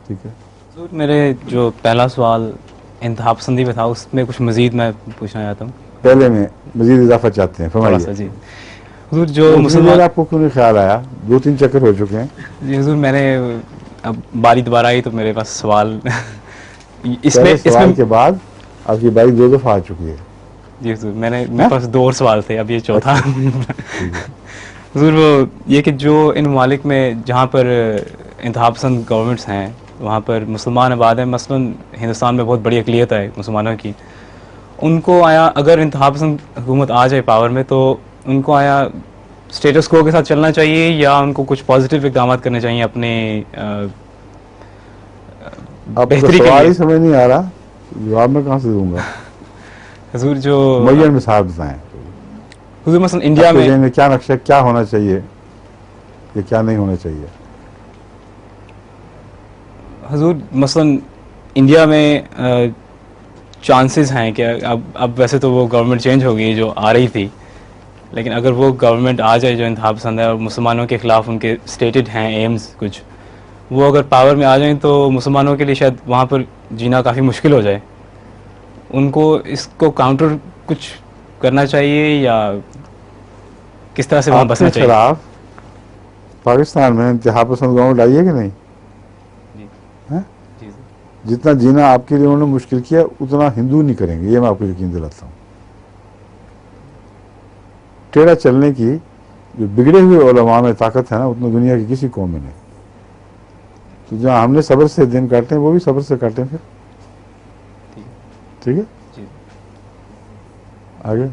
ٹھیک ہے. حضور میرے جو پہلا سوال انتہا پسندی پہ تھا، اس میں کچھ مزید میں پوچھنا چاہتا ہوں. پہلے میں مزید اضافہ چاہتے ہیں، تھوڑا فرمائیے. سا جی. حضور جو اتنی دیر مسلمان، آپ کو کیوں نہیں خیال آیا؟ 2-3 چکر ہو چکے ہیں. جی حضور میں نے اب باری دوبارہ آئی تو میرے پاس سوال اس پہلے میں سوال کے بعد آپ کی باری 2 دفعہ آ چکی ہے. جی حضور میرے ہاں پاس 2 اور سوال تھے، اب یہ چوتھا. اچھا ٹھیک ہے. حضور وہ یہ کہ جو ان ممالک میں جہاں پر انتہا پسند گورنمنٹس ہیں وہاں پر مسلمان آباد ہیں، مثلاً ہندوستان میں بہت بڑی اقلیت ہے مسلمانوں کی، ان کو آیا اگر انتہا پسند حکومت آ جائے پاور میں تو ان کو آیا اسٹیٹس کو کے ساتھ چلنا چاہیے یا ان کو کچھ پازیٹیو اقدامات کرنے چاہیے اپنے آپ کا بہتری کے سوال لیے؟ ہی سمجھ نہیں آ رہا، جواب میں کہاں سے دوں گا؟ حضور جو معین مثال بتائیں. حضور مثلا آپ انڈیا کے میں، ذہن میں کیا نقشہ، کیا ہونا چاہیے یا کیا نہیں ہونا چاہیے؟ حضور مثلا انڈیا میں چانسز ہیں کہ اب ویسے تو وہ گورنمنٹ چینج ہو گئی جو آ رہی تھی، لیکن اگر وہ گورنمنٹ آ جائے جو انتہا پسند ہے اور مسلمانوں کے خلاف ان کے اسٹیٹڈ ہیں ایمز کچھ، وہ اگر پاور میں آ جائیں تو مسلمانوں کے لیے شاید وہاں پر جینا کافی مشکل ہو جائے. ان کو اس کو کاؤنٹر کچھ کرنا چاہیے یا کس طرح سے وہاں آپ کے بسنا چاہیے؟ خلاف پاکستان میں انتہا پسند گورنمنٹ آئی ہے کہ نہیں؟ جی ہاں؟ جی جتنا جینا آپ کے لیے انہوں نے مشکل کیا اتنا ہندو نہیں کریں گے، یہ میں آپ کو یقین دلاتا ہوں. ٹیڑھا چلنے کی جو بگڑے ہوئے علماء میں طاقت ہے نا، اتنا دنیا کی کسی قوم میں نہیں. تو جہاں ہم نے صبر سے دن کاٹے ہیں وہ بھی صبر سے کاٹیں پھر. ٹھیک ہے. ٹھیک ہے. جی آگے